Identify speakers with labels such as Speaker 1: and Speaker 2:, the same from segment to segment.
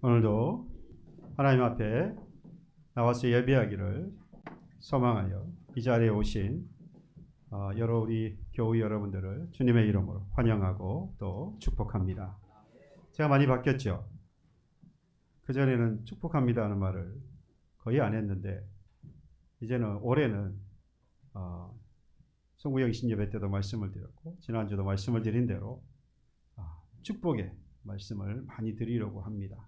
Speaker 1: 오늘도 하나님 앞에 나와서 예배하기를 소망하여 이 자리에 오신 여러 우리 교우 여러분들을 주님의 이름으로 환영하고 또 축복합니다. 제가 많이 바뀌었죠. 그전에는 축복합니다 하는 말을 거의 안 했는데 이제는 올해는 송구영 신예배 때도 말씀을 드렸고 지난주도 말씀을 드린 대로 축복의 말씀을 많이 드리려고 합니다.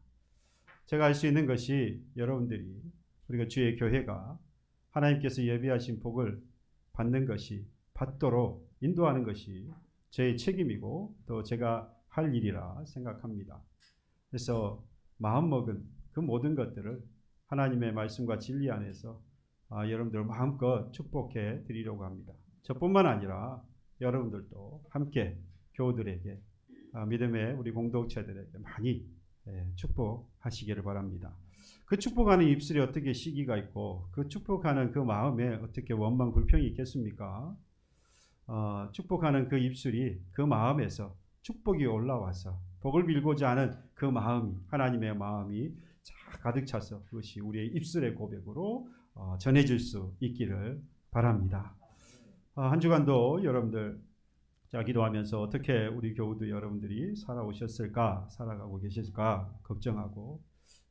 Speaker 1: 제가 할 수 있는 것이 여러분들이 우리가 주의 교회가 하나님께서 예비하신 복을 받는 것이 받도록 인도하는 것이 제 책임이고 또 제가 할 일이라 생각합니다. 그래서 마음먹은 그 모든 것들을 하나님의 말씀과 진리 안에서 여러분들 마음껏 축복해 드리려고 합니다. 저뿐만 아니라 여러분들도 함께 교우들에게 믿음의 우리 공동체들에게 많이 축복하시기를 바랍니다. 그 축복하는 입술에 어떻게 시기가 있고 그 축복하는 그 마음에 어떻게 원망 불평이 있겠습니까? 축복하는 그 입술이 그 마음에서 축복이 올라와서 복을 빌고자 하는 그 마음이 하나님의 마음이 가득 차서 그것이 우리의 입술의 고백으로 전해질 수 있기를 바랍니다. 한 주간도 여러분들 기도하면서 어떻게 우리 교우도 여러분들이 살아오셨을까, 살아가고 계실까 걱정하고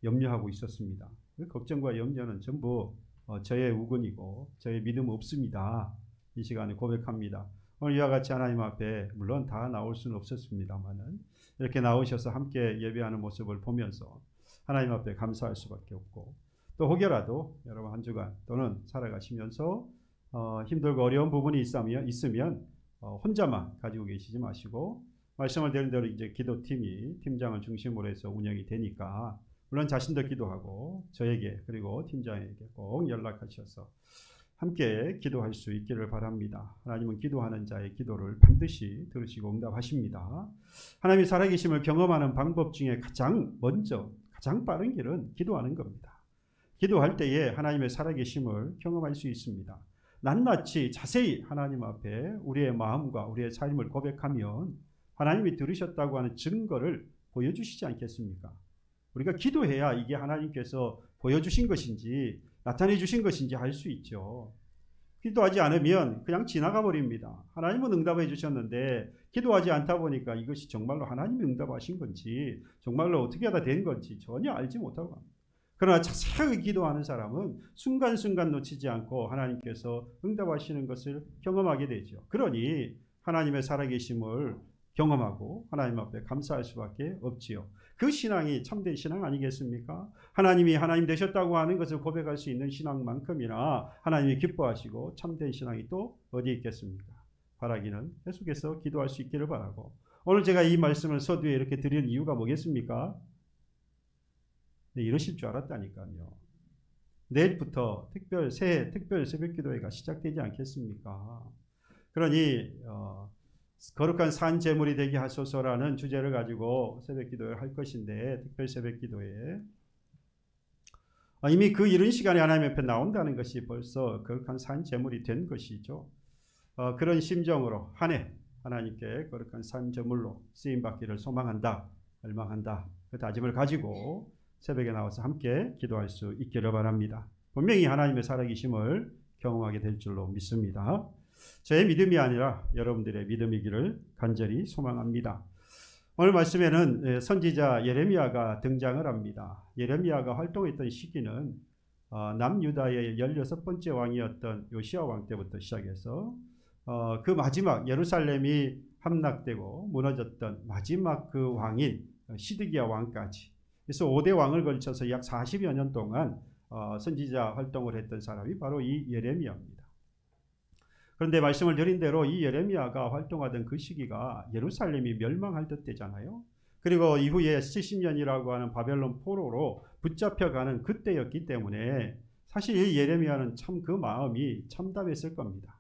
Speaker 1: 염려하고 있었습니다. 그 걱정과 염려는 전부 저의 우군이고 저의 믿음 없습니다. 이 시간에 고백합니다. 오늘 이와 같이 하나님 앞에 물론 다 나올 수는 없었습니다만은 이렇게 나오셔서 함께 예배하는 모습을 보면서 하나님 앞에 감사할 수밖에 없고 또 혹여라도 여러분 한 주간 또는 살아가시면서 힘들고 어려운 부분이 있으면 혼자만 가지고 계시지 마시고 말씀을 드린 대로 이제 기도팀이 팀장을 중심으로 해서 운영이 되니까 물론 자신도 기도하고 저에게 그리고 팀장에게 꼭 연락하셔서 함께 기도할 수 있기를 바랍니다. 하나님은 기도하는 자의 기도를 반드시 들으시고 응답하십니다. 하나님이 살아계심을 경험하는 방법 중에 가장 빠른 길은 기도하는 겁니다. 기도할 때에 하나님의 살아계심을 경험할 수 있습니다. 낱낱이 자세히 하나님 앞에 우리의 마음과 우리의 삶을 고백하면 하나님이 들으셨다고 하는 증거를 보여주시지 않겠습니까? 우리가 기도해야 이게 하나님께서 보여주신 것인지 나타내 주신 것인지 알 수 있죠. 기도하지 않으면 그냥 지나가 버립니다. 하나님은 응답해 주셨는데 기도하지 않다 보니까 이것이 정말로 하나님이 응답하신 건지 정말로 어떻게 하다 된 건지 전혀 알지 못하고 합니다. 그러나 자세하게 기도하는 사람은 순간순간 놓치지 않고 하나님께서 응답하시는 것을 경험하게 되죠. 그러니 하나님의 살아계심을 경험하고 하나님 앞에 감사할 수밖에 없지요. 그 신앙이 참된 신앙 아니겠습니까? 하나님이 하나님 되셨다고 하는 것을 고백할 수 있는 신앙만큼이나 하나님이 기뻐하시고 참된 신앙이 또 어디 있겠습니까? 바라기는 계속해서 기도할 수 있기를 바라고 오늘 제가 이 말씀을 서두에 이렇게 드리는 이유가 뭐겠습니까? 네, 이러실 줄 알았다니까요. 내일부터 새해 특별 새벽기도회가 시작되지 않겠습니까? 그러니 거룩한 산 제물이 되게 하소서라는 주제를 가지고 새벽기도를 할 것인데 특별 새벽기도회 이미 그 이른 시간에 하나님 앞에 나온다는 것이 벌써 거룩한 산 제물이 된 것이죠. 그런 심정으로 한 해 하나님께 거룩한 산 제물로 쓰임받기를 소망한다, 열망한다 그 다짐을 가지고 새벽에 나와서 함께 기도할 수 있기를 바랍니다. 분명히 하나님의 살아계심을 경험하게 될 줄로 믿습니다. 저의 믿음이 아니라 여러분들의 믿음이기를 간절히 소망합니다. 오늘 말씀에는 선지자 예레미야가 등장을 합니다. 예레미야가 활동했던 시기는 남유다의 16번째 왕이었던 요시야 왕 때부터 시작해서 그 마지막 예루살렘이 함락되고 무너졌던 마지막 그 왕인 시드기야 왕까지 그래서 5대 왕을 걸쳐서 약 40여 년 동안 선지자 활동을 했던 사람이 바로 이 예레미야입니다. 그런데 말씀을 드린 대로 이 예레미야가 활동하던 그 시기가 예루살렘이 멸망할 때잖아요. 그리고 이후에 70년이라고 하는 바벨론 포로로 붙잡혀가는 그때였기 때문에 사실 이 예레미야는 참 그 마음이 참담했을 겁니다.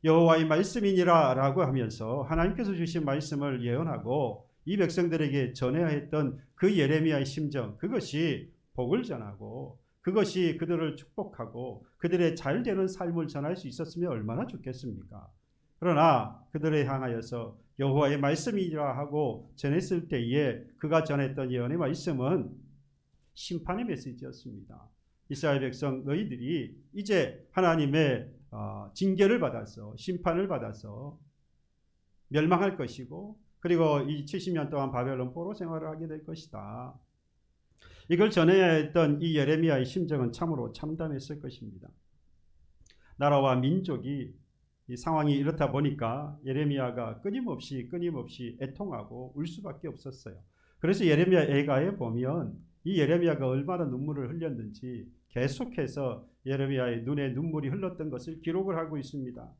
Speaker 1: 여호와의 말씀이니라 라고 하면서 하나님께서 주신 말씀을 예언하고 이 백성들에게 전해야 했던 그 예레미야의 심정, 그것이 복을 전하고 그것이 그들을 축복하고 그들의 잘되는 삶을 전할 수 있었으면 얼마나 좋겠습니까? 그러나 그들을 향하여서 여호와의 말씀이라 하고 전했을 때에 그가 전했던 예언의 말씀은 심판의 메시지였습니다. 이스라엘 백성 너희들이 이제 하나님의 징계를 받아서 심판을 받아서 멸망할 것이고 그리고 이 70년 동안 바벨론 포로 생활을 하게 될 것이다. 이걸 전해야 했던 이 예레미야의 심정은 참으로 참담했을 것입니다. 나라와 민족이 이 상황이 이렇다 보니까 예레미야가 끊임없이 애통하고 울 수밖에 없었어요. 그래서 예레미야 애가에 보면 이 예레미야가 얼마나 눈물을 흘렸는지 계속해서 예레미야의 눈에 눈물이 흘렀던 것을 기록을 하고 있습니다.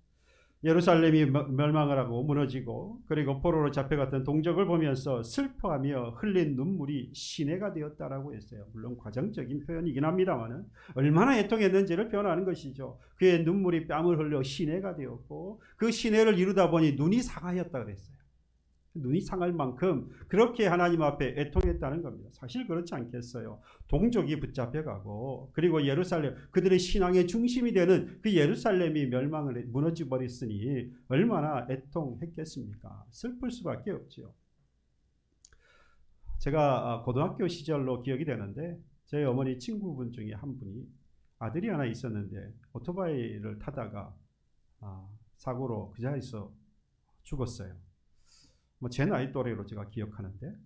Speaker 1: 예루살렘이 멸망을 하고 무너지고 그리고 포로로 잡혀갔던 동족을 보면서 슬퍼하며 흘린 눈물이 시내가 되었다라고 했어요. 물론 과정적인 표현이긴 합니다만 얼마나 애통했는지를 표현하는 것이죠. 그의 눈물이 뺨을 흘려 시내가 되었고 그 시내를 이루다 보니 눈이 상하였다 그랬어요. 눈이 상할 만큼 그렇게 하나님 앞에 애통했다는 겁니다. 사실 그렇지 않겠어요. 동족이 붙잡혀가고 그리고 예루살렘 그들의 신앙의 중심이 되는 그 예루살렘이 멸망을 무너져 버렸으니 얼마나 애통했겠습니까? 슬플 수밖에 없죠. 제가 고등학교 시절로 기억이 되는데 제 어머니 친구분 중에 한 분이 아들이 하나 있었는데 오토바이를 타다가 사고로 그 자리에서 죽었어요. 제 나이 또래로 제가 기억하는데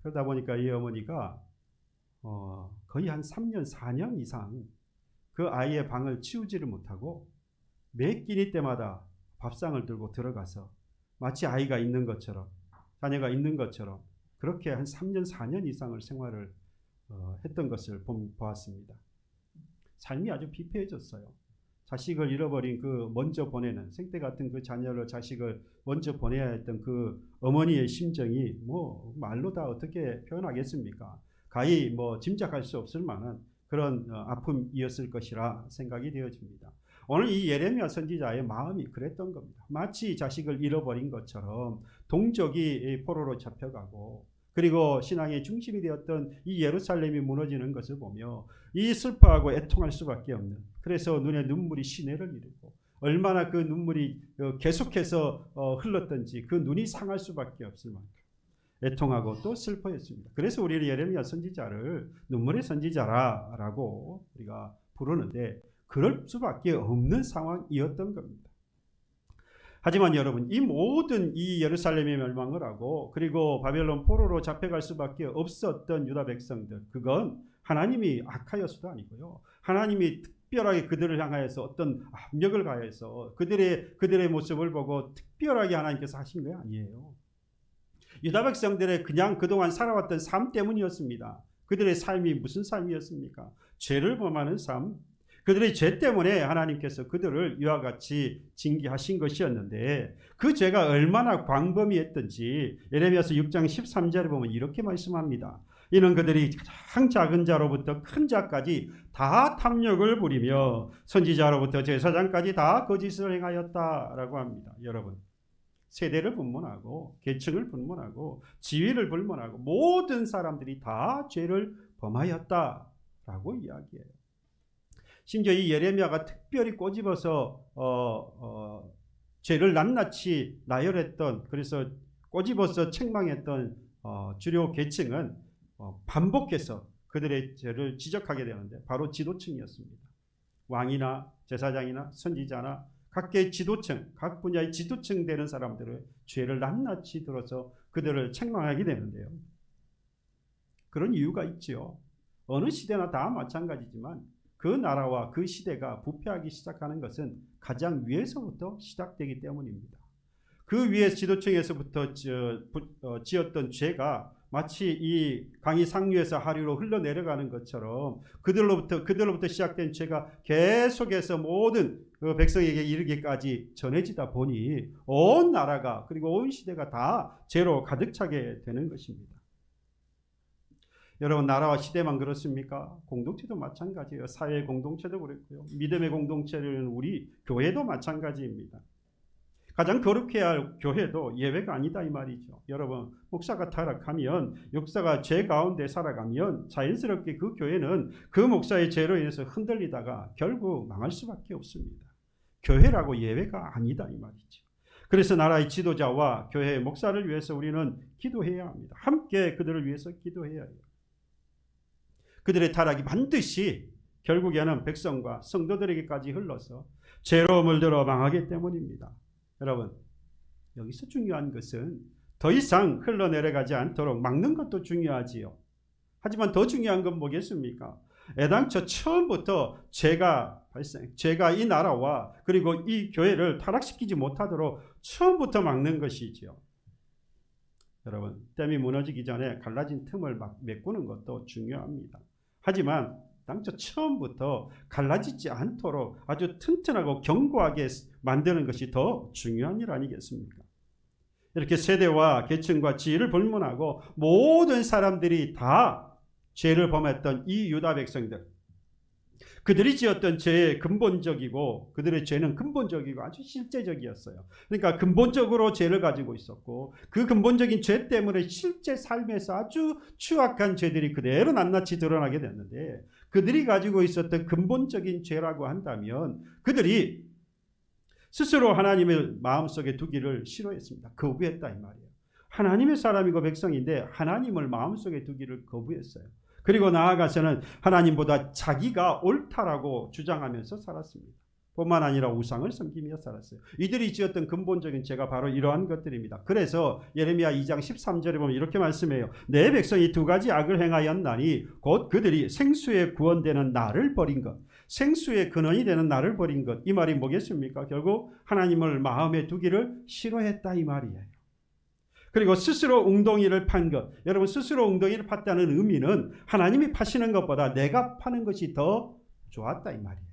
Speaker 1: 그러다 보니까 이 어머니가 거의 한 3년 4년 이상 그 아이의 방을 치우지를 못하고 매 끼니 때마다 밥상을 들고 들어가서 마치 아이가 있는 것처럼 자녀가 있는 것처럼 그렇게 한 3년 4년 이상을 생활을 했던 것을 보았습니다. 삶이 아주 피폐해졌어요. 자식을 잃어버린 그 먼저 보내는 생태 같은 그 자녀를 자식을 먼저 보내야 했던 그 어머니의 심정이 말로 다 어떻게 표현하겠습니까? 가히 짐작할 수 없을 만한 그런 아픔이었을 것이라 생각이 되어집니다. 오늘 이 예레미야 선지자의 마음이 그랬던 겁니다. 마치 자식을 잃어버린 것처럼 동족이 포로로 잡혀가고 그리고 신앙의 중심이 되었던 이 예루살렘이 무너지는 것을 보며 이 슬퍼하고 애통할 수밖에 없는 그래서 눈에 눈물이 시내를 이루고 얼마나 그 눈물이 계속해서 흘렀던지 그 눈이 상할 수밖에 없을 만큼 애통하고 또 슬퍼했습니다. 그래서 우리는 예레미야 선지자를 눈물의 선지자라고 우리가 부르는데 그럴 수밖에 없는 상황이었던 겁니다. 하지만 여러분 이 모든 이 예루살렘의 멸망을 하고 그리고 바벨론 포로로 잡혀갈 수밖에 없었던 유다 백성들 그건 하나님이 악하여서도 아니고요. 하나님이 특별하게 그들을 향하여서 어떤 압력을 가해서 그들의 모습을 보고 특별하게 하나님께서 하신 게 아니에요. 유다 백성들의 그냥 그동안 살아왔던 삶 때문이었습니다. 그들의 삶이 무슨 삶이었습니까? 죄를 범하는 삶. 그들의 죄 때문에 하나님께서 그들을 이와 같이 징계하신 것이었는데 그 죄가 얼마나 광범위했던지 예레미야서 6장 13절에 보면 이렇게 말씀합니다. 이는 그들이 가장 작은 자로부터 큰 자까지 다 탐욕을 부리며 선지자로부터 제사장까지 다 거짓을 행하였다라고 합니다. 여러분 세대를 분문하고 계층을 분문하고 지위를 불문하고 모든 사람들이 다 죄를 범하였다라고 이야기해요. 심지어 이 예레미야가 특별히 꼬집어서 죄를 낱낱이 나열했던 그래서 꼬집어서 책망했던 주요 계층은 반복해서 그들의 죄를 지적하게 되는데 바로 지도층이었습니다. 왕이나 제사장이나 선지자나 각계의 지도층, 각 분야의 지도층 되는 사람들의 죄를 낱낱이 들어서 그들을 책망하게 되는데요. 그런 이유가 있죠. 어느 시대나 다 마찬가지지만 그 나라와 그 시대가 부패하기 시작하는 것은 가장 위에서부터 시작되기 때문입니다. 그 위에 지도층에서부터 지었던 죄가 마치 이 강이 상류에서 하류로 흘러내려가는 것처럼 그들로부터 시작된 죄가 계속해서 모든 그 백성에게 이르기까지 전해지다 보니 온 나라가 그리고 온 시대가 다 죄로 가득 차게 되는 것입니다. 여러분 나라와 시대만 그렇습니까? 공동체도 마찬가지예요. 사회 공동체도 그렇고요. 믿음의 공동체는 우리 교회도 마찬가지입니다. 가장 거룩해야 할 교회도 예외가 아니다 이 말이죠. 여러분 목사가 타락하면 역사가 죄 가운데 살아가면 자연스럽게 그 교회는 그 목사의 죄로 인해서 흔들리다가 결국 망할 수밖에 없습니다. 교회라고 예외가 아니다 이 말이죠. 그래서 나라의 지도자와 교회의 목사를 위해서 우리는 기도해야 합니다. 함께 그들을 위해서 기도해야 해요. 그들의 타락이 반드시 결국에는 백성과 성도들에게까지 흘러서 죄로 물들어 망하기 때문입니다. 여러분, 여기서 중요한 것은 더 이상 흘러내려가지 않도록 막는 것도 중요하지요. 하지만 더 중요한 건 뭐겠습니까? 애당초 처음부터 죄가 이 나라와 그리고 이 교회를 타락시키지 못하도록 처음부터 막는 것이지요. 여러분, 댐이 무너지기 전에 갈라진 틈을 막 메꾸는 것도 중요합니다. 하지만 당초 처음부터 갈라지지 않도록 아주 튼튼하고 견고하게 만드는 것이 더 중요한 일 아니겠습니까? 이렇게 세대와 계층과 지위를 불문하고 모든 사람들이 다 죄를 범했던 이 유다 백성들, 그들이 지었던 죄의 근본적이고 그들의 죄는 근본적이고 아주 실제적이었어요. 그러니까 근본적으로 죄를 가지고 있었고 그 근본적인 죄 때문에 실제 삶에서 아주 추악한 죄들이 그대로 낱낱이 드러나게 됐는데, 그들이 가지고 있었던 근본적인 죄라고 한다면 그들이 스스로 하나님을 마음속에 두기를 싫어했습니다. 거부했다 이 말이에요. 하나님의 사람이고 백성인데 하나님을 마음속에 두기를 거부했어요. 그리고 나아가서는 하나님보다 자기가 옳다라고 주장하면서 살았습니다. 뿐만 아니라 우상을 섬기며 살았어요. 이들이 지었던 근본적인 죄가 바로 이러한 것들입니다. 그래서 예레미야 2장 13절에 보면 이렇게 말씀해요. 내 백성이 두 가지 악을 행하였나니 곧 그들이 생수의 구원되는 나를 버린 것, 생수의 근원이 되는 나를 버린 것. 이 말이 뭐겠습니까? 결국 하나님을 마음에 두기를 싫어했다 이 말이에요. 그리고 스스로 웅덩이를 판 것. 여러분, 스스로 웅덩이를 팠다는 의미는 하나님이 파시는 것보다 내가 파는 것이 더 좋았다 이 말이에요.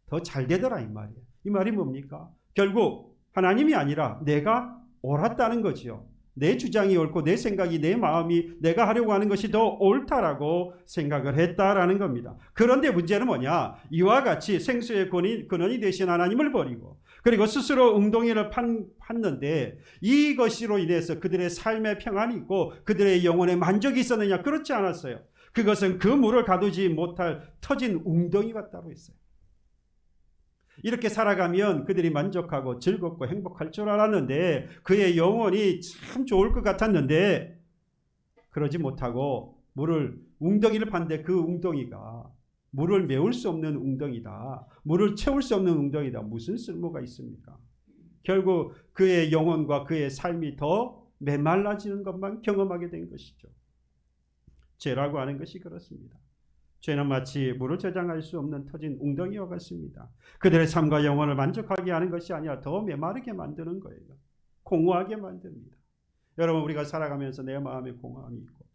Speaker 1: 더 잘 되더라 이 말이에요. 이 말이 뭡니까? 결국 하나님이 아니라 내가 옳았다는 거지요. 내 주장이 옳고 내 생각이, 내 마음이, 내가 하려고 하는 것이 더 옳다라고 생각을 했다라는 겁니다. 그런데 문제는 뭐냐? 이와 같이 생수의 근원이 되신 하나님을 버리고 그리고 스스로 웅덩이를 팠는데 이것으로 인해서 그들의 삶의 평안이 있고 그들의 영혼의 만족이 있었느냐? 그렇지 않았어요. 그것은 그 물을 가두지 못할 터진 웅덩이가 따로 있어요. 이렇게 살아가면 그들이 만족하고 즐겁고 행복할 줄 알았는데, 그의 영혼이 참 좋을 것 같았는데 그러지 못하고 웅덩이를 팠는데 그 웅덩이가 물을 메울 수 없는 웅덩이다. 물을 채울 수 없는 웅덩이다. 무슨 쓸모가 있습니까? 결국 그의 영혼과 그의 삶이 더 메말라지는 것만 경험하게 된 것이죠. 죄라고 하는 것이 그렇습니다. 죄는 마치 물을 저장할 수 없는 터진 웅덩이와 같습니다. 그들의 삶과 영혼을 만족하게 하는 것이 아니라 더 메마르게 만드는 거예요. 공허하게 만듭니다. 여러분, 우리가 살아가면서 내 마음에 공허함이 있고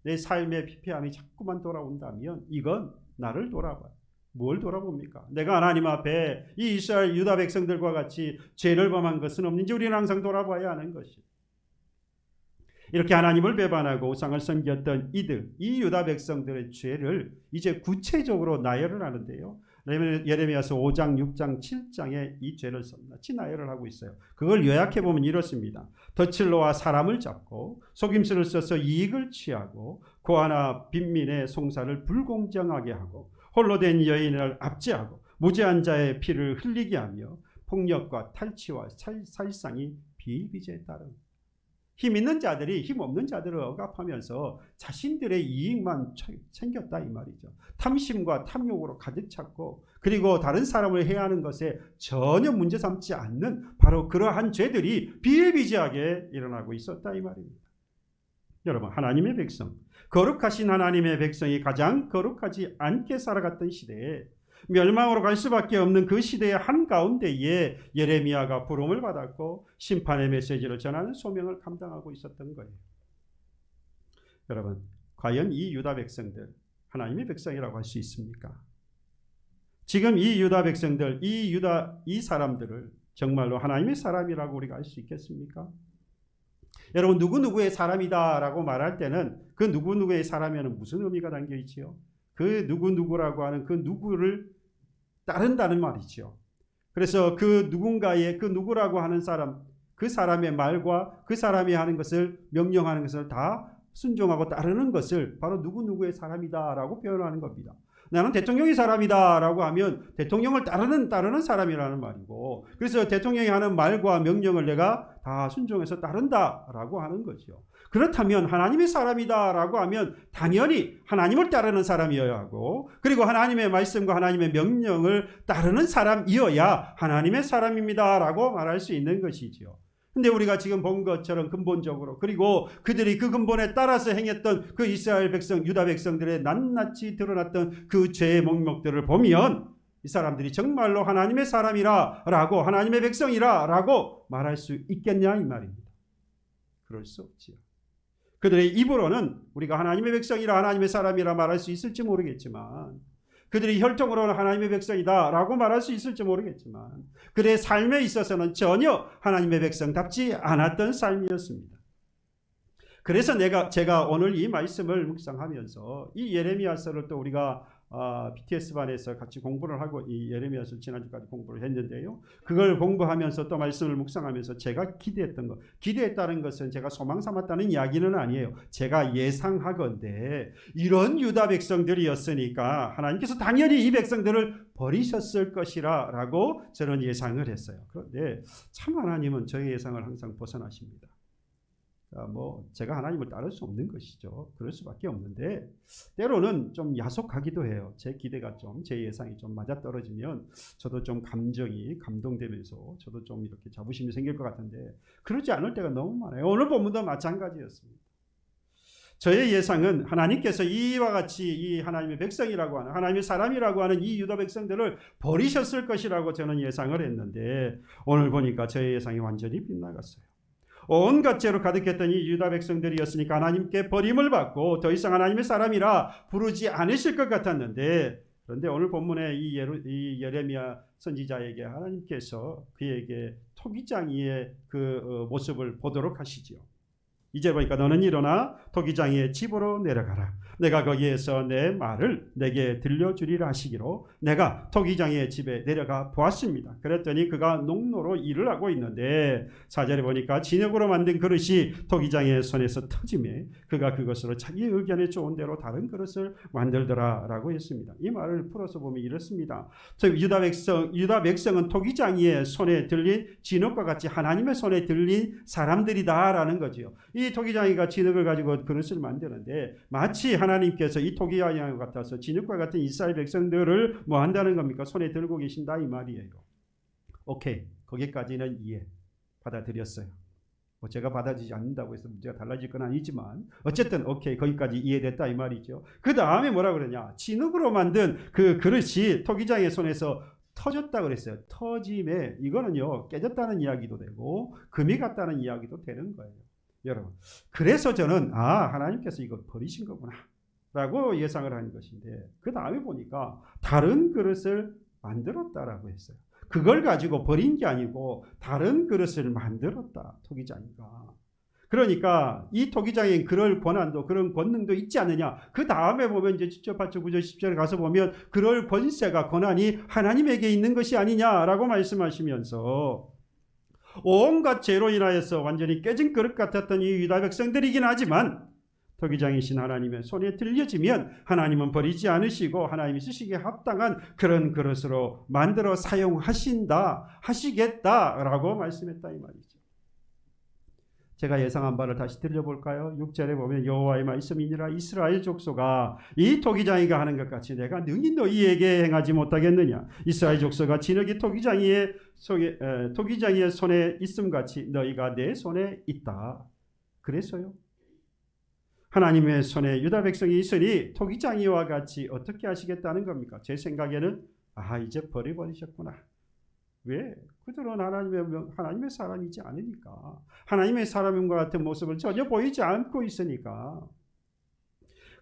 Speaker 1: 내 삶의 피폐함이 자꾸만 돌아온다면 이건 나를 돌아봐요. 뭘 돌아봅니까? 내가 하나님 앞에 이 이스라엘 유다 백성들과 같이 죄를 범한 것은 없는지 우리는 항상 돌아봐야 하는 것이. 이렇게 하나님을 배반하고 우상을 섬겼던 이 유다 백성들의 죄를 이제 구체적으로 나열을 하는데요. 예레미야서 5장, 6장, 7장에 이 죄를 낱낱이 나열을 하고 있어요. 그걸 요약해보면 이렇습니다. 덫을 놓아 사람을 잡고 속임수를 써서 이익을 취하고 고아나 빈민의 송사를 불공정하게 하고 홀로 된 여인을 압제하고 무죄한 자의 피를 흘리게 하며 폭력과 탈취와 살상이 비일비재에 따른 힘 있는 자들이 힘 없는 자들을 억압하면서 자신들의 이익만 챙겼다 이 말이죠. 탐심과 탐욕으로 가득 찼고 그리고 다른 사람을 해하는 것에 전혀 문제 삼지 않는 바로 그러한 죄들이 비일비재하게 일어나고 있었다 이 말입니다. 여러분, 하나님의 백성, 거룩하신 하나님의 백성이 가장 거룩하지 않게 살아갔던 시대에 멸망으로 갈 수밖에 없는 그 시대의 한가운데에 예레미야가 부름을 받았고 심판의 메시지를 전하는 소명을 감당하고 있었던 거예요. 여러분, 과연 이 유다 백성들 하나님의 백성이라고 할 수 있습니까? 지금 이 유다 백성들, 이 사람들을 정말로 하나님의 사람이라고 우리가 알 수 있겠습니까? 여러분, 누구누구의 사람이다라고 말할 때는 그 누구누구의 사람에는 무슨 의미가 담겨 있지요? 그 누구누구라고 하는 그 누구를 따른다는 말이죠. 그래서 그 누군가의 그 누구라고 하는 사람, 그 사람의 말과 그 사람이 하는 것을 명령하는 것을 다 순종하고 따르는 것을 바로 누구누구의 사람이다라고 표현하는 겁니다. 나는 대통령의 사람이다라고 하면 대통령을 따르는 사람이라는 말이고, 그래서 대통령이 하는 말과 명령을 내가 다 순종해서 따른다라고 하는 거죠. 그렇다면 하나님의 사람이다라고 하면 당연히 하나님을 따르는 사람이어야 하고, 그리고 하나님의 말씀과 하나님의 명령을 따르는 사람이어야 하나님의 사람입니다라고 말할 수 있는 것이죠. 근데 우리가 지금 본 것처럼 근본적으로, 그리고 그들이 그 근본에 따라서 행했던 그 이스라엘 백성, 유다 백성들의 낱낱이 드러났던 그 죄의 목록들을 보면 이 사람들이 정말로 하나님의 사람이라라고, 하나님의 백성이라라고 말할 수 있겠냐 이 말입니다. 그럴 수 없지요. 그들의 입으로는 우리가 하나님의 백성이라, 하나님의 사람이라 말할 수 있을지 모르겠지만, 그들이 혈통으로는 하나님의 백성이다 라고 말할 수 있을지 모르겠지만, 그들의 삶에 있어서는 전혀 하나님의 백성답지 않았던 삶이었습니다. 그래서 제가 오늘 이 말씀을 묵상하면서 이 예레미야서를 또 우리가 BTS반에서 같이 공부를 하고 이 예레미야서 지난주까지 공부를 했는데요. 그걸 공부하면서 또 말씀을 묵상하면서 제가 기대했다는 것은 제가 소망 삼았다는 이야기는 아니에요. 제가 예상하건대 이런 유다 백성들이었으니까 하나님께서 당연히 이 백성들을 버리셨을 것이라 라고 저는 예상을 했어요. 그런데 참 하나님은 저의 예상을 항상 벗어나십니다. 제가 하나님을 따를 수 없는 것이죠. 그럴 수밖에 없는데 때로는 좀 야속하기도 해요. 제 기대가 제 예상이 좀 맞아떨어지면 저도 좀 감동되면서 저도 좀 이렇게 자부심이 생길 것 같은데 그러지 않을 때가 너무 많아요. 오늘 본문도 마찬가지였습니다. 저의 예상은 하나님께서 이와 같이 이 하나님의 백성이라고 하는, 하나님의 사람이라고 하는 이 유다 백성들을 버리셨을 것이라고 저는 예상을 했는데 오늘 보니까 저의 예상이 완전히 빗나갔어요. 온갖 죄로 가득했던 이 유다 백성들이었으니까 하나님께 버림을 받고 더 이상 하나님의 사람이라 부르지 않으실 것 같았는데, 그런데 오늘 본문에 이 예레미야 선지자에게 하나님께서 그에게 토기장이의 그 모습을 보도록 하시지요. 이제 보니까 너는 일어나 토기장이의 집으로 내려가라. 내가 거기에서 내 말을 내게 들려주리라 하시기로 내가 토기장이의 집에 내려가 보았습니다. 그랬더니 그가 농로로 일을 하고 있는데 4절에 보니까 진흙으로 만든 그릇이 토기장이의 손에서 터지매 그가 그것으로 자기 의견에 좋은 대로 다른 그릇을 만들더라 라고 했습니다. 이 말을 풀어서 보면 이렇습니다. 유다 백성은 토기장이의 손에 들린 진흙과 같이 하나님의 손에 들린 사람들이다라는 거죠. 이 토기장이가 진흙을 가지고 그릇을 만드는데 마치 하나님께서 이 토기장이와 같아서 진흙과 같은 이스라엘 백성들을 뭐 한다는 겁니까? 손에 들고 계신다 이 말이에요. 오케이, 거기까지는 이해 받아들였어요. 제가 받아들이지 않는다고 해서 문제가 달라질 건 아니지만 어쨌든 오케이, 거기까지 이해됐다 이 말이죠. 그 다음에 뭐라 그러냐, 진흙으로 만든 그 그릇이 토기장의 손에서 터졌다 그랬어요. 터짐에 이거는요 깨졌다는 이야기도 되고 금이 갔다는 이야기도 되는 거예요. 여러분, 그래서 저는 하나님께서 이걸 버리신 거구나 라고 예상을 한 것인데, 그 다음에 보니까 다른 그릇을 만들었다라고 했어요. 그걸 가지고 버린 게 아니고 다른 그릇을 만들었다, 토기장이가. 그러니까 이 토기장에 그럴 권한도, 그런 권능도 있지 않느냐. 그 다음에 보면 이제 7절, 8절, 9절, 10절에 가서 보면 그럴 권세가, 권한이 하나님에게 있는 것이 아니냐라고 말씀하시면서 온갖 죄로 인하여서 완전히 깨진 그릇 같았던 이 유다 백성들이긴 하지만 토기장이신 하나님의 손에 들려지면 하나님은 버리지 않으시고 하나님이 쓰시기에 합당한 그런 그릇으로 만들어 하시겠다라고 말씀했다 이 말이죠. 제가 예상한 바를 다시 들려볼까요? 6절에 보면 여호와의 말씀이니라 이스라엘 족속아 이 토기장이가 하는 것 같이 내가 능히 너희에게 행하지 못하겠느냐. 이스라엘 족속아 진흙이 토기장이의 손에 있음같이 너희가 내 손에 있다. 그래서요 하나님의 손에 유다 백성이 있으니 토기장이와 같이 어떻게 하시겠다는 겁니까? 제 생각에는 이제 버려버리셨구나. 왜? 그들은 하나님의 사람이지 않으니까. 하나님의 사람과 같은 모습을 전혀 보이지 않고 있으니까.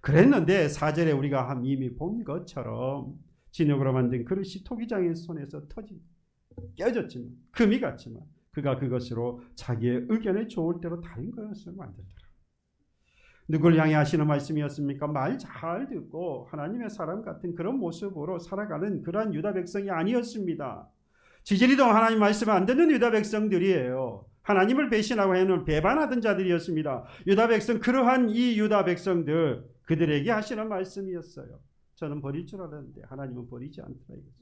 Speaker 1: 그랬는데 4절에 우리가 이미 본 것처럼 진흙으로 만든 그릇이 토기장의 손에서 깨졌지만, 금이 갔지만 그가 그것으로 자기의 의견에 좋을 대로 다른 것을 만들더라. 누굴 향해 하시는 말씀이었습니까? 말 잘 듣고 하나님의 사람 같은 그런 모습으로 살아가는 그러한 유다 백성이 아니었습니다. 지지리도 하나님 말씀을 안 듣는 유다 백성들이에요. 하나님을 배신하고 해는 배반하던 자들이었습니다. 유다 백성, 그러한 이 유다 백성들, 그들에게 하시는 말씀이었어요. 저는 버릴 줄 알았는데 하나님은 버리지 않더라 이거죠.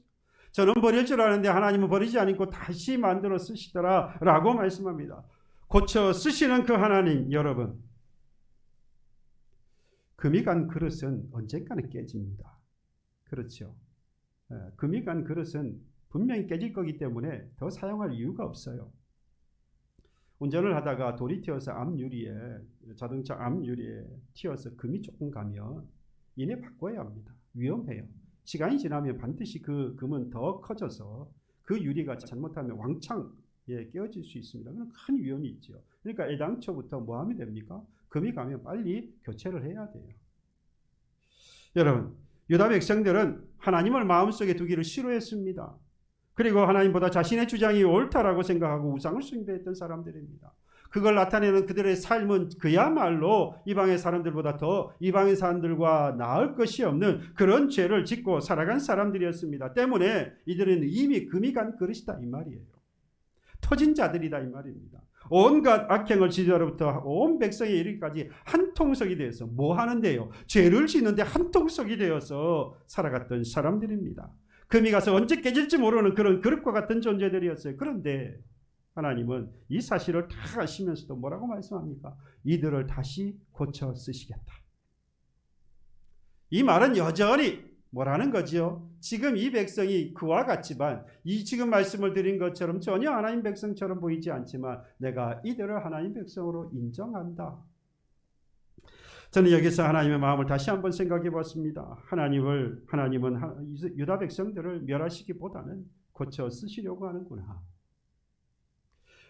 Speaker 1: 저는 버릴 줄 알았는데 하나님은 버리지 않고 다시 만들어 쓰시더라 라고 말씀합니다. 고쳐 쓰시는 그 하나님, 여러분, 금이 간 그릇은 언젠가는 깨집니다. 그렇죠. 금이 간 그릇은 분명히 깨질 거기 때문에 더 사용할 이유가 없어요. 운전을 하다가 돌이 튀어서 앞유리에, 자동차 앞유리에 튀어서 금이 조금 가면 이내 바꿔야 합니다. 위험해요. 시간이 지나면 반드시 그 금은 더 커져서 그 유리가 잘못하면 왕창 깨어질 수 있습니다. 그런 큰 위험이 있죠. 그러니까 애당초부터 뭐 하면 됩니까? 금이 가면 빨리 교체를 해야 돼요. 여러분, 유다 백성들은 하나님을 마음속에 두기를 싫어했습니다. 그리고 하나님보다 자신의 주장이 옳다라고 생각하고 우상을 숭배했던 사람들입니다. 그걸 나타내는 그들의 삶은 그야말로 이방의 사람들보다 더 이방의 사람들과 나을 것이 없는 그런 죄를 짓고 살아간 사람들이었습니다. 때문에 이들은 이미 금이 간 그릇이다 이 말이에요. 터진 자들이다 이 말입니다. 온갖 악행을 지저로부터 온 백성에 이르기까지 한 통속이 되어서 뭐 하는데요? 죄를 짓는데 한 통속이 되어서 살아갔던 사람들입니다. 금이 가서 언제 깨질지 모르는 그런 그릇과 같은 존재들이었어요. 그런데 하나님은 이 사실을 다 아시면서도 뭐라고 말씀합니까? 이들을 다시 고쳐 쓰시겠다. 이 말은 여전히 뭐라는 거지요? 지금 이 백성이 그와 같지만 이 지금 말씀을 드린 것처럼 전혀 하나님 백성처럼 보이지 않지만 내가 이들을 하나님 백성으로 인정한다. 저는 여기서 하나님의 마음을 다시 한번 생각해 봤습니다. 하나님은 유다 백성들을 멸하시기보다는 고쳐 쓰시려고 하는구나.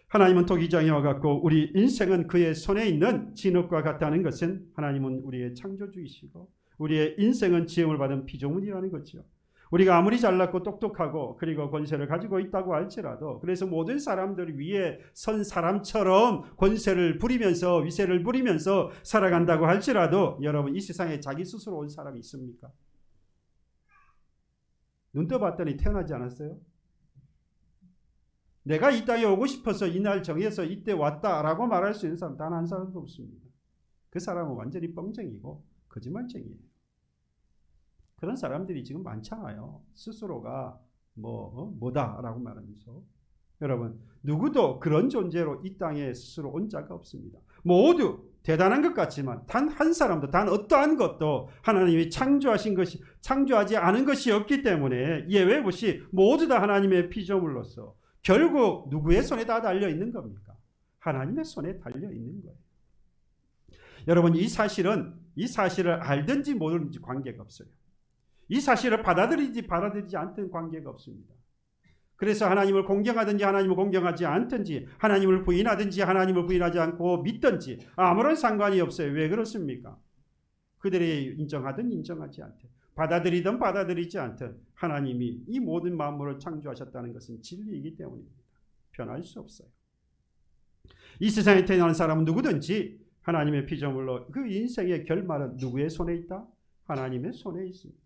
Speaker 1: 하나님은 토기장에 와갖고 우리 인생은 그의 손에 있는 진흙과 같다는 것은 하나님은 우리의 창조주이시고 우리의 인생은 지음을 받은 피조물이라는 거죠. 우리가 아무리 잘났고 똑똑하고 그리고 권세를 가지고 있다고 할지라도 그래서 모든 사람들 위에 선 사람처럼 권세를 부리면서 위세를 부리면서 살아간다고 할지라도 여러분 이 세상에 자기 스스로 온 사람이 있습니까? 눈 떠봤더니 태어나지 않았어요? 내가 이 땅에 오고 싶어서 이날 정해서 이때 왔다라고 말할 수 있는 사람 단 한 사람도 없습니다. 그 사람은 완전히 뻥쟁이고 거짓말쟁이에요. 그런 사람들이 지금 많잖아요. 스스로가 뭐다라고 말하면서. 여러분, 누구도 그런 존재로 이 땅에 스스로 온 자가 없습니다. 모두 대단한 것 같지만 단 한 사람도 단 어떠한 것도 하나님이 창조하지 않은 것이 없기 때문에 예외 없이 모두 다 하나님의 피조물로서 결국 누구의 손에 다 달려 있는 겁니까? 하나님의 손에 달려 있는 거예요. 여러분, 이 사실을 알든지 모르든지 관계가 없어요. 이 사실을 받아들이지 않든 관계가 없습니다. 그래서 하나님을 공경하든지 하나님을 공경하지 않든지 하나님을 부인하든지 하나님을 부인하지 않고 믿든지 아무런 상관이 없어요. 왜 그렇습니까? 그들이 인정하든 인정하지 않든 받아들이든 받아들이지 않든 하나님이 이 모든 만물을 창조하셨다는 것은 진리이기 때문입니다. 변할 수 없어요. 이 세상에 태어난 사람은 누구든지 하나님의 피조물로 그 인생의 결말은 누구의 손에 있다? 하나님의 손에 있습니다.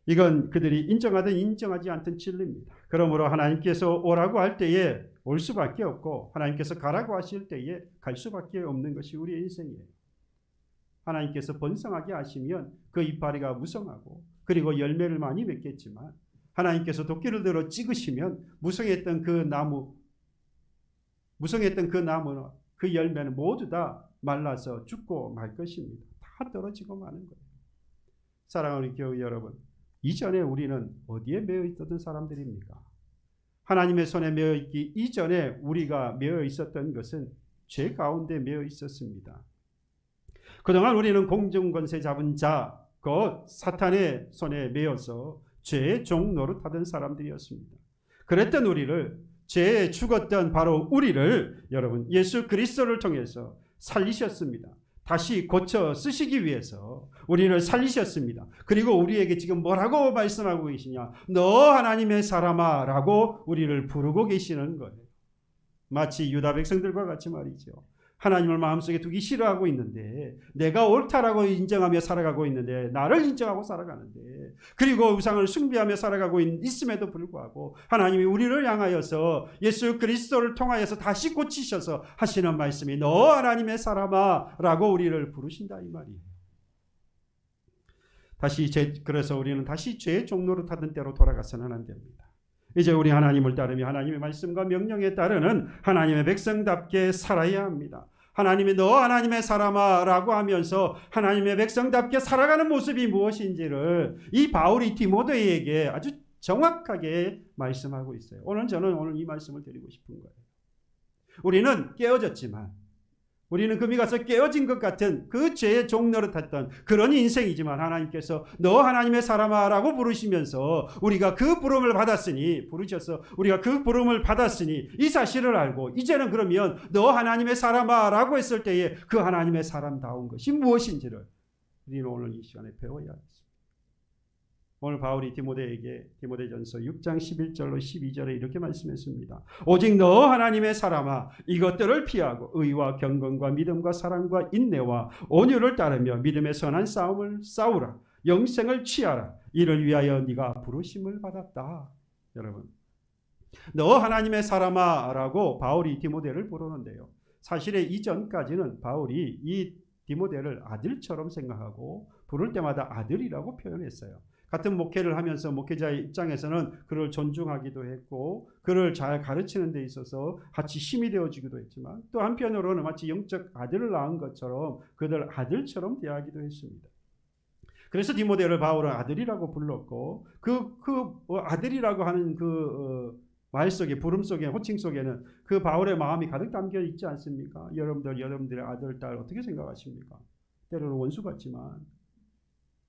Speaker 1: 이건 그들이 인정하든 인정하지 않든 진리입니다. 그러므로 하나님께서 오라고 할 때에 올 수밖에 없고 하나님께서 가라고 하실 때에 갈 수밖에 없는 것이 우리의 인생이에요. 하나님께서 번성하게 하시면 그 이파리가 무성하고 그리고 열매를 많이 맺겠지만 하나님께서 도끼를 들어 찍으시면 무성했던 그 나무나 그 열매는 모두 다 말라서 죽고 말 것입니다. 다 떨어지고 마는 거예요. 사랑하는 교회 여러분, 이전에 우리는 어디에 매여 있었던 사람들입니까? 하나님의 손에 매여 있기 이전에 우리가 매여 있었던 것은 죄 가운데 매여 있었습니다. 그동안 우리는 공중권세 잡은 자, 곧 사탄의 손에 매여서 죄의 종 노릇하던 사람들이었습니다. 그랬던 우리를, 죄에 죽었던 바로 우리를 여러분 예수 그리스도를 통해서 살리셨습니다. 다시 고쳐 쓰시기 위해서 우리를 살리셨습니다. 그리고 우리에게 지금 뭐라고 말씀하고 계시냐? 너 하나님의 사람아 라고 우리를 부르고 계시는 거예요. 마치 유다 백성들과 같이 말이죠. 하나님을 마음속에 두기 싫어하고 있는데 내가 옳다라고 인정하며 살아가고 있는데 나를 인정하고 살아가는데 그리고 우상을 숭배하며 살아가고 있음에도 불구하고 하나님이 우리를 향하여서 예수 그리스도를 통하여서 다시 고치셔서 하시는 말씀이 너 하나님의 사람아 라고 우리를 부르신다 이 말이에요. 그래서 우리는 다시 죄의 종로로 타던 때로 돌아가서는 안 됩니다. 이제 우리 하나님을 따르며 하나님의 말씀과 명령에 따르는 하나님의 백성답게 살아야 합니다. 하나님이 너 하나님의 사람아 라고 하면서 하나님의 백성답게 살아가는 모습이 무엇인지를 이 바울이 디모데에게 아주 정확하게 말씀하고 있어요. 저는 오늘 이 말씀을 드리고 싶은 거예요. 우리는 깨어졌지만, 우리는 금이 가서 깨어진 것 같은 그 죄의 종로를 탔던 그런 인생이지만 하나님께서 너 하나님의 사람아 라고 부르시면서 우리가 그 부름을 받았으니, 우리가 그 부름을 받았으니 이 사실을 알고 이제는 그러면 너 하나님의 사람아 라고 했을 때에 그 하나님의 사람다운 것이 무엇인지를 우리는 오늘 이 시간에 배워야 하겠습니다. 오늘 바울이 디모데에게 디모데전서 6장 11절로 12절에 이렇게 말씀했습니다. 오직 너 하나님의 사람아 이것들을 피하고 의와 경건과 믿음과 사랑과 인내와 온유를 따르며 믿음의 선한 싸움을 싸우라. 영생을 취하라. 이를 위하여 네가 부르심을 받았다. 여러분, 너 하나님의 사람아 라고 바울이 디모데를 부르는데요. 사실에 이전까지는 바울이 이 디모데를 아들처럼 생각하고 부를 때마다 아들이라고 표현했어요. 같은 목회를 하면서 목회자의 입장에서는 그를 존중하기도 했고 그를 잘 가르치는 데 있어서 같이 힘이 되어주기도 했지만 또 한편으로는 마치 영적 아들을 낳은 것처럼 그들 아들처럼 대하기도 했습니다. 그래서 디모데를 바울은 아들이라고 불렀고 그 아들이라고 하는 말 속에, 부름 속에, 호칭 속에는 그 바울의 마음이 가득 담겨 있지 않습니까? 여러분들의 아들, 딸 어떻게 생각하십니까? 때로는 원수 같지만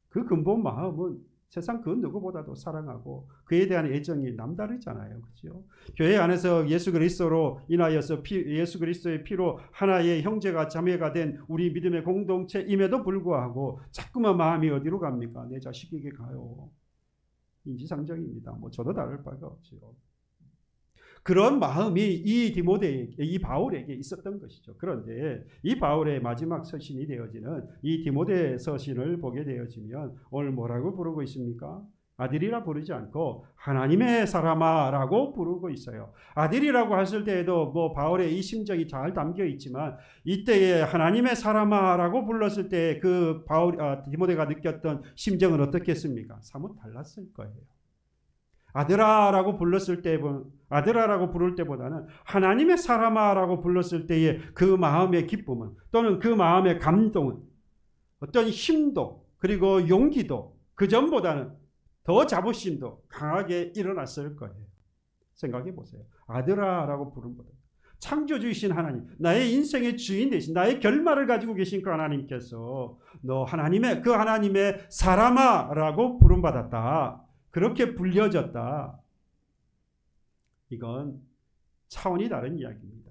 Speaker 1: 그 근본 마음은 세상 그 누구보다도 사랑하고 그에 대한 애정이 남다르잖아요. 그렇죠? 교회 안에서 예수 그리스도로 인하여서 예수 그리스도의 피로 하나의 형제가 자매가 된 우리 믿음의 공동체임에도 불구하고 자꾸만 마음이 어디로 갑니까? 내 자식에게 가요. 인지상정입니다. 저도 다를 바가 없죠. 그런 마음이 이 바울에게 있었던 것이죠. 그런데 이 바울의 마지막 서신이 되어지는 이 디모데 서신을 보게 되어지면 오늘 뭐라고 부르고 있습니까? 아들이라 부르지 않고 하나님의 사람아 라고 부르고 있어요. 아들이라고 했을 때에도 바울의 이 심정이 잘 담겨 있지만 이때에 하나님의 사람아 라고 불렀을 때 그 디모데가 느꼈던 심정은 어떻겠습니까? 사뭇 달랐을 거예요. 아들아라고 부를 때보다는 하나님의 사람아라고 불렀을 때의 그 마음의 기쁨은 또는 그 마음의 감동은 어떤 힘도 그리고 용기도 그 전보다는 더 자부심도 강하게 일어났을 거예요. 생각해 보세요. 아들아라고 부름보다 창조주이신 하나님, 나의 인생의 주인 되신 나의 결말을 가지고 계신 그 하나님께서 너 하나님의 사람아라고 부름받았다. 그렇게 불려졌다. 이건 차원이 다른 이야기입니다.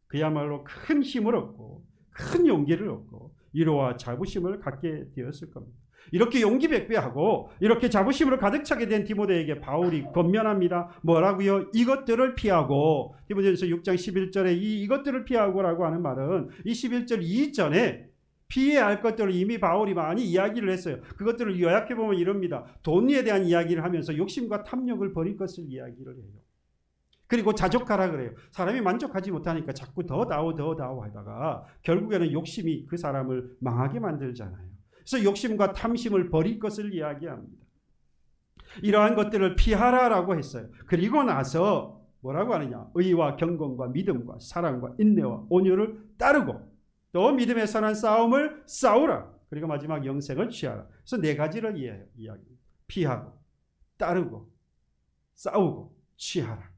Speaker 1: 그야말로 큰 힘을 얻고 큰 용기를 얻고 위로와 자부심을 갖게 되었을 겁니다. 이렇게 용기 백배하고 이렇게 자부심으로 가득 차게 된 디모데에게 바울이 권면합니다. 뭐라고요? 이것들을 피하고, 디모데전서 6장 11절에 이것들을 피하고라고 하는 말은 이 11절 이전에 피해야 할 것들을 이미 바울이 많이 이야기를 했어요. 그것들을 요약해보면 이럽니다. 돈에 대한 이야기를 하면서 욕심과 탐욕을 버릴 것을 이야기를 해요. 그리고 자족하라 그래요. 사람이 만족하지 못하니까 자꾸 더 다오 하다가 결국에는 욕심이 그 사람을 망하게 만들잖아요. 그래서 욕심과 탐심을 버릴 것을 이야기합니다. 이러한 것들을 피하라라고 했어요. 그리고 나서 뭐라고 하느냐? 의와 경건과 믿음과 사랑과 인내와 온유를 따르고 또 믿음의 선한 싸움을 싸우라. 그리고 마지막 영생을 취하라. 그래서 네 가지를 이야기합니다. 피하고 따르고 싸우고 취하라.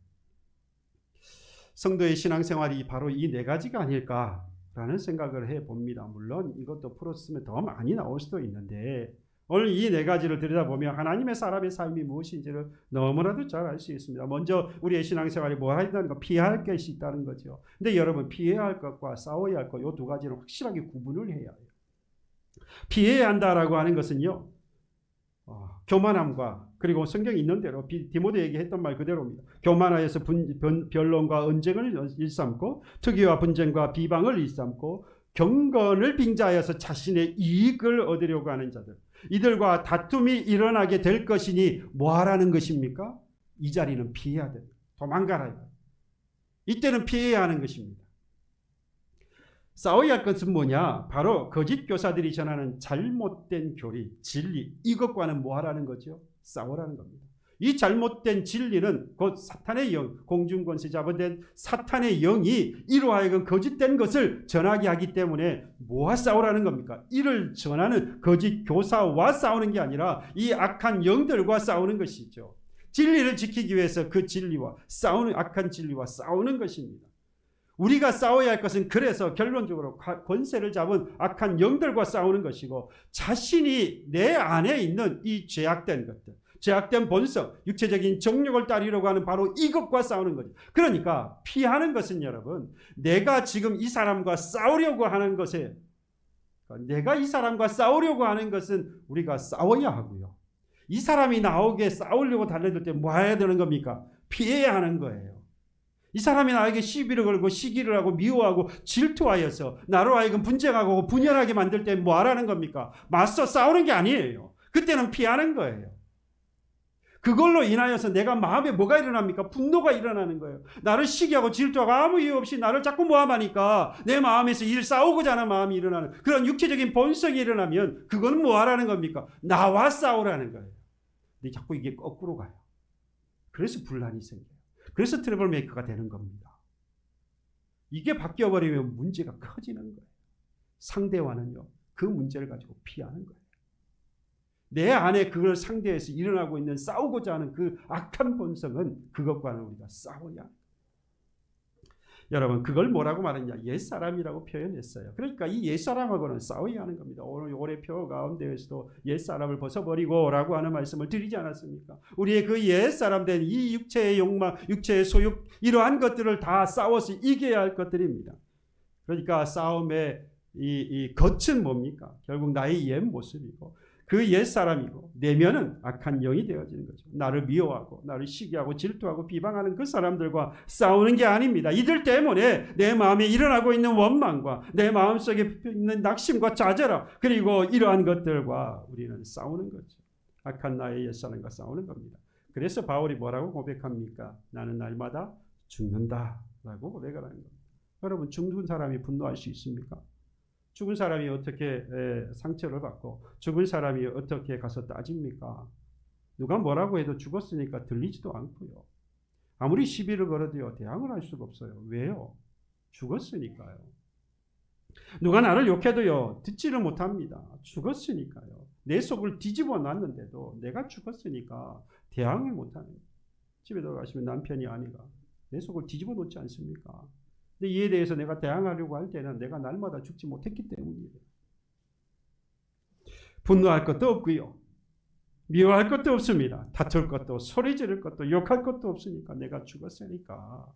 Speaker 1: 성도의 신앙생활이 바로 이 네 가지가 아닐까라는 생각을 해봅니다. 물론 이것도 풀었으면 더 많이 나올 수도 있는데 오늘 이 네 가지를 들여다보면 하나님의 사람의 삶이 무엇인지를 너무나도 잘 알 수 있습니다. 먼저 우리의 신앙생활이 뭐 한다는 거, 피할 것이 있다는 거죠. 근데 여러분, 피해야 할 것과 싸워야 할 것, 이 두 가지는 확실하게 구분을 해야 해요. 피해야 한다라고 하는 것은요, 교만함과, 그리고 성경에 있는 대로 디모데에게 했던 말 그대로입니다. 교만하여서 변론과 언쟁을 일삼고 특위와 분쟁과 비방을 일삼고 경건을 빙자하여서 자신의 이익을 얻으려고 하는 자들, 이들과 다툼이 일어나게 될 것이니 뭐하라는 것입니까? 이 자리는 피해야 됩니다. 도망가라. 이때는 피해야 하는 것입니다. 싸워야 할 것은 뭐냐? 바로 거짓 교사들이 전하는 잘못된 교리, 진리, 이것과는 뭐 하라는 거죠? 싸우라는 겁니다. 이 잘못된 진리는 곧 사탄의 영, 공중권세 잡아된 사탄의 영이 이로 하여금 거짓된 것을 전하게 하기 때문에 뭐와 싸우라는 겁니까? 이를 전하는 거짓 교사와 싸우는 게 아니라 이 악한 영들과 싸우는 것이죠. 진리를 지키기 위해서 그 진리와 싸우는, 악한 진리와 싸우는 것입니다. 우리가 싸워야 할 것은 그래서 결론적으로 권세를 잡은 악한 영들과 싸우는 것이고, 자신이 내 안에 있는 이 죄악된 것들, 죄악된 본성, 육체적인 정욕을 따르려고 하는 바로 이것과 싸우는 거죠. 그러니까 피하는 것은 여러분, 내가 지금 이 사람과 싸우려고 하는 것에, 내가 이 사람과 싸우려고 하는 것은 우리가 싸워야 하고요. 이 사람이 나오게 싸우려고 달려들 때 뭐 해야 되는 겁니까? 피해야 하는 거예요. 이 사람이 나에게 시비를 걸고 시기를 하고 미워하고 질투하여서 나로 하여금 분쟁하고 분열하게 만들 때 뭐 하라는 겁니까? 맞서 싸우는 게 아니에요. 그때는 피하는 거예요. 그걸로 인하여서 내가 마음에 뭐가 일어납니까? 분노가 일어나는 거예요. 나를 시기하고 질투하고 아무 이유 없이 나를 자꾸 모함하니까 내 마음에서 싸우고자 하는 마음이 일어나는 그런 육체적인 본성이 일어나면 그건 뭐 하라는 겁니까? 나와 싸우라는 거예요. 근데 자꾸 이게 거꾸로 가요. 그래서 분란이 생겨요. 그래서 트러블 메이커가 되는 겁니다. 이게 바뀌어버리면 문제가 커지는 거예요. 상대와는요, 그 문제를 가지고 피하는 거예요. 내 안에 그걸 상대해서 일어나고 있는 싸우고자 하는 그 악한 본성은 그것과는 우리가 싸워야 합니다. 여러분, 그걸 뭐라고 말했냐? 옛사람이라고 표현했어요. 그러니까 이 옛사람하고는 싸워야 하는 겁니다. 오늘 올해 표 가운데에서도 옛사람을 벗어버리고 라고 하는 말씀을 드리지 않았습니까? 우리의 그 옛사람 된 이 육체의 욕망, 육체의 소욕, 이러한 것들을 다 싸워서 이겨야 할 것들입니다. 그러니까 싸움의 이 겉은 뭡니까? 결국 나의 옛 모습이고, 그 옛사람이고, 내면은 악한 영이 되어지는 거죠. 나를 미워하고 나를 시기하고 질투하고 비방하는 그 사람들과 싸우는 게 아닙니다. 이들 때문에 내 마음에 일어나고 있는 원망과 내 마음속에 있는 낙심과 좌절함, 그리고 이러한 것들과 우리는 싸우는 거죠. 악한 나의 옛사람과 싸우는 겁니다. 그래서 바울이 뭐라고 고백합니까? 나는 날마다 죽는다 라고 고백을 하는 겁니다. 여러분, 죽은 사람이 분노할 수 있습니까? 죽은 사람이 어떻게 상처를 받고 죽은 사람이 어떻게 가서 따집니까? 누가 뭐라고 해도 죽었으니까 들리지도 않고요. 아무리 시비를 걸어도요, 대항을 할 수가 없어요. 왜요? 죽었으니까요. 누가 나를 욕해도요, 듣지를 못합니다. 죽었으니까요. 내 속을 뒤집어 놨는데도 내가 죽었으니까 대항을 못하는 거예요. 집에 들어가시면 남편이 아내가 내 속을 뒤집어 놓지 않습니까? 근데 이에 대해서 내가 대항하려고 할 때는 내가 날마다 죽지 못했기 때문이에요. 분노할 것도 없고요. 미워할 것도 없습니다. 다툴 것도, 소리 지를 것도, 욕할 것도 없으니까 내가 죽었으니까.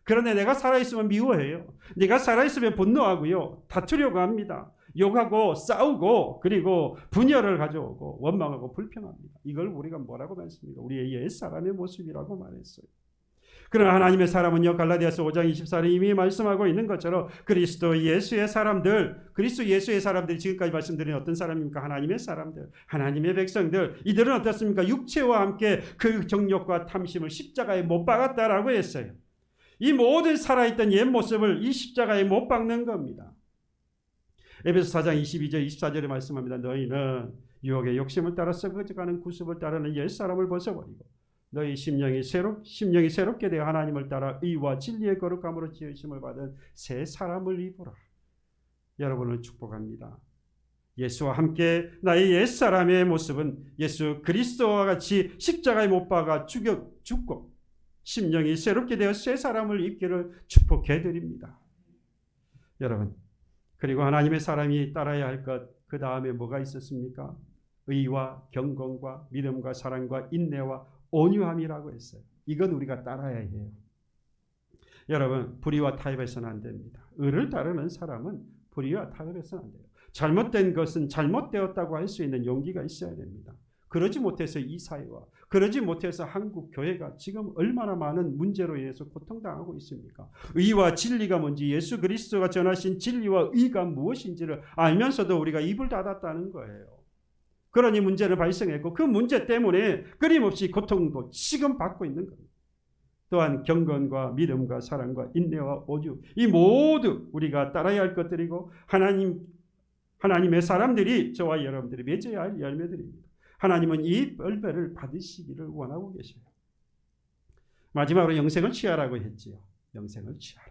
Speaker 1: 그런데 내가 살아있으면 미워해요. 내가 살아있으면 분노하고요. 다투려고 합니다. 욕하고 싸우고, 그리고 분열을 가져오고 원망하고 불평합니다. 이걸 우리가 뭐라고 말했습니까? 우리의 옛사람의 모습이라고 말했어요. 그러나 하나님의 사람은요, 갈라디아서 5장 24절에 이미 말씀하고 있는 것처럼 그리스도 예수의 사람들이 지금까지 말씀드린 어떤 사람입니까? 하나님의 사람들, 하나님의 백성들. 이들은 어떻습니까? 육체와 함께 그 정욕과 탐심을 십자가에 못 박았다라고 했어요. 이 모든 살아있던 옛 모습을 이 십자가에 못 박는 겁니다. 에베소 4장 22절 24절에 말씀합니다. 너희는 유혹의 욕심을 따라 썩어져가는 구습을 따르는 옛사람을 벗어버리고 너희 심령이 새롭게 되어 하나님을 따라 의와 진리의 거룩함으로 지으심을 받은 새 사람을 입으라. 여러분을 축복합니다. 예수와 함께 나의 옛사람의 모습은 예수 그리스도와 같이 십자가에 못 박아 죽고 심령이 새롭게 되어 새 사람을 입기를 축복해 드립니다. 여러분, 그리고 하나님의 사람이 따라야 할 것, 그 다음에 뭐가 있었습니까? 의와 경건과 믿음과 사랑과 인내와 온유함이라고 했어요. 이건 우리가 따라야 해요. 여러분, 불의와 타협해서는 안 됩니다. 의를 따르는 사람은 불의와 타협해서는 안 돼요. 잘못된 것은 잘못되었다고 할 수 있는 용기가 있어야 됩니다. 그러지 못해서 이 사회와 그러지 못해서 한국 교회가 지금 얼마나 많은 문제로 인해서 고통당하고 있습니까? 의와 진리가 뭔지, 예수 그리스도가 전하신 진리와 의가 무엇인지를 알면서도 우리가 입을 닫았다는 거예요. 그러니 문제를 발생했고 그 문제 때문에 끊임없이 고통도 지금 받고 있는 겁니다. 또한 경건과 믿음과 사랑과 인내와 오주, 이 모두 우리가 따라야 할 것들이고 하나님의 사람들이 저와 여러분들이 맺어야 할 열매들입니다. 하나님은 이 열매를 받으시기를 원하고 계셔요. 마지막으로 영생을 취하라고 했지요. 영생을 취하라.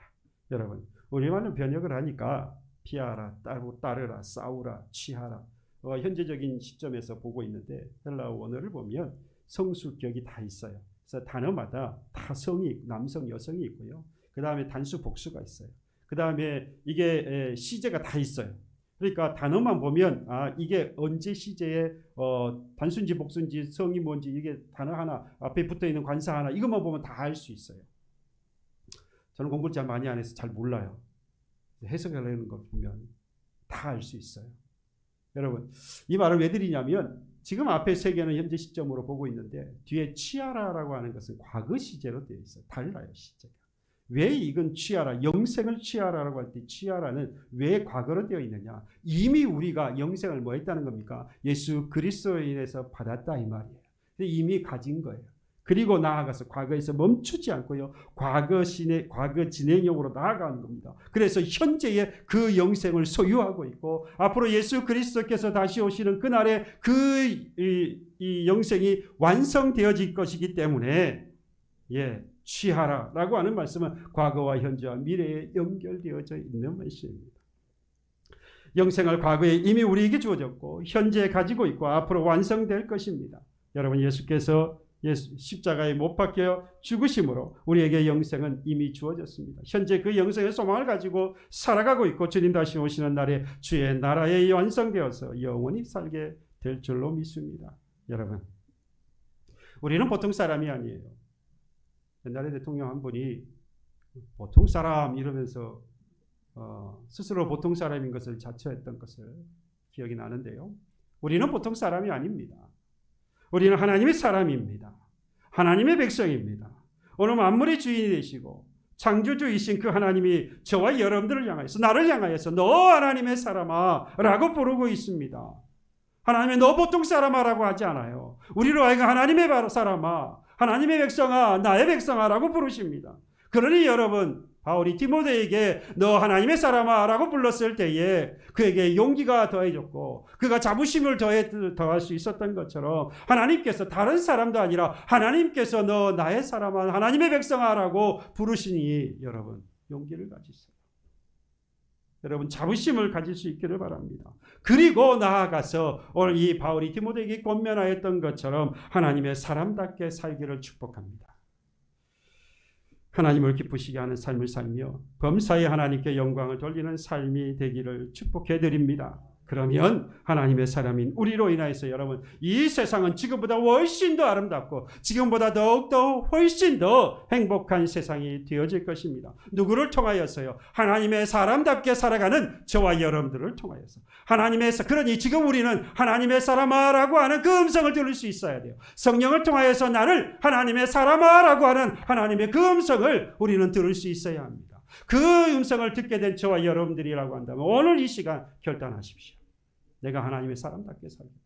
Speaker 1: 여러분, 우리말로 번역을 하니까 피하라, 따르라, 싸우라, 취하라. 현재적인 시점에서 보고 있는데 헬라어 원어를 보면 성수격이 다 있어요. 그래서 단어마다 다 성이, 남성, 여성이 있고요. 그 다음에 단수, 복수가 있어요. 그 다음에 이게 시제가 다 있어요. 그러니까 단어만 보면 이게 언제 시제에 단수인지 복수인지 성이 뭔지 이게 단어 하나 앞에 붙어있는 관사 하나 이것만 보면 다 알 수 있어요. 저는 공부를 잘 많이 안 해서 잘 몰라요. 해석하려는 걸 보면 다 알 수 있어요. 여러분, 이 말을 왜 드리냐면 지금 앞에 세 개는 현재 시점으로 보고 있는데 뒤에 취하라라고 하는 것은 과거 시제로 되어 있어요. 달라요, 시제가. 왜 이건 취하라, 영생을 취하라라고 할 때 취하라는 왜 과거로 되어 있느냐? 이미 우리가 영생을 뭐 했다는 겁니까? 예수 그리스도에 인해서 받았다 이 말이에요. 이미 가진 거예요. 그리고 나아가서 과거에서 멈추지 않고요. 과거 진행형으로 나아가는 겁니다. 그래서 현재의 그 영생을 소유하고 있고 앞으로 예수 그리스도께서 다시 오시는 그날에 이 영생이 완성되어질 것이기 때문에 취하라라고 하는 말씀은 과거와 현재와 미래에 연결되어져 있는 말씀입니다. 영생을 과거에 이미 우리에게 주어졌고 현재 가지고 있고 앞으로 완성될 것입니다. 여러분, 예수께서 십자가에 못 박혀 죽으심으로 우리에게 영생은 이미 주어졌습니다. 현재 그 영생의 소망을 가지고 살아가고 있고 주님 다시 오시는 날에 주의 나라에 완성되어서 영원히 살게 될 줄로 믿습니다. 여러분, 우리는 보통 사람이 아니에요. 옛날에 대통령 한 분이 보통 사람 이러면서 스스로 보통 사람인 것을 자처했던 것을 기억이 나는데요. 우리는 보통 사람이 아닙니다. 우리는 하나님의 사람입니다. 하나님의 백성입니다. 오늘 만물의 주인이 되시고 창조주이신 그 하나님이 저와 여러분들을 향하여서 나를 향하여서 너 하나님의 사람아 라고 부르고 있습니다. 하나님의 너 보통 사람아 라고 하지 않아요. 우리로 하여금 하나님의 사람아, 하나님의 백성아, 나의 백성아 라고 부르십니다. 그러니 여러분, 바울이 디모데에게 너 하나님의 사람아 라고 불렀을 때에 그에게 용기가 더해졌고 그가 자부심을 더할 수 있었던 것처럼 하나님께서 다른 사람도 아니라 하나님께서 너 나의 사람아, 하나님의 백성아 라고 부르시니 여러분, 용기를 가지세요. 여러분, 자부심을 가질 수 있기를 바랍니다. 그리고 나아가서 오늘 이 바울이 디모데에게 권면하였던 것처럼 하나님의 사람답게 살기를 축복합니다. 하나님을 기쁘시게 하는 삶을 살며 범사에 하나님께 영광을 돌리는 삶이 되기를 축복해 드립니다. 그러면 하나님의 사람인 우리로 인하여서 여러분, 이 세상은 지금보다 훨씬 더 아름답고 지금보다 더욱더 훨씬 더 행복한 세상이 되어질 것입니다. 누구를 통하여서요? 하나님의 사람답게 살아가는 저와 여러분들을 통하여서. 그러니 지금 우리는 하나님의 사람아라고 하는 그 음성을 들을 수 있어야 돼요. 성령을 통하여서 나를 하나님의 사람아라고 하는 하나님의 그 음성을 우리는 들을 수 있어야 합니다. 그 음성을 듣게 된 저와 여러분들이라고 한다면 오늘 이 시간 결단하십시오. 내가 하나님의 사람답게 살겠다.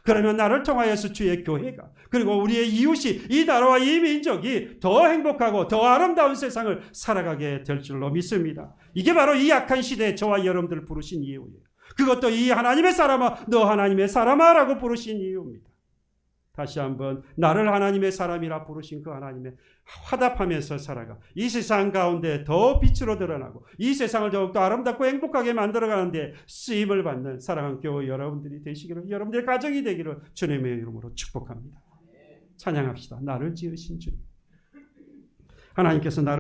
Speaker 1: 그러면 나를 통하여서 주의 교회가 그리고 우리의 이웃이 이 나라와 이 민족이 더 행복하고 더 아름다운 세상을 살아가게 될 줄로 믿습니다. 이게 바로 이 약한 시대에 저와 여러분들을 부르신 이유예요. 그것도 이 하나님의 사람아, 너 하나님의 사람아 라고 부르신 이유입니다. 다시 한번 나를 하나님의 사람이라 부르신 그 하나님의 화답하면서 살아가 이 세상 가운데 더 빛으로 드러나고 이 세상을 더욱더 아름답고 행복하게 만들어가는데 쓰임을 받는 사랑하는 교회 여러분들이 되시기를, 여러분들의 가정이 되기를 주님의 이름으로 축복합니다. 찬양합시다. 나를 지으신 주님, 하나님께서 나를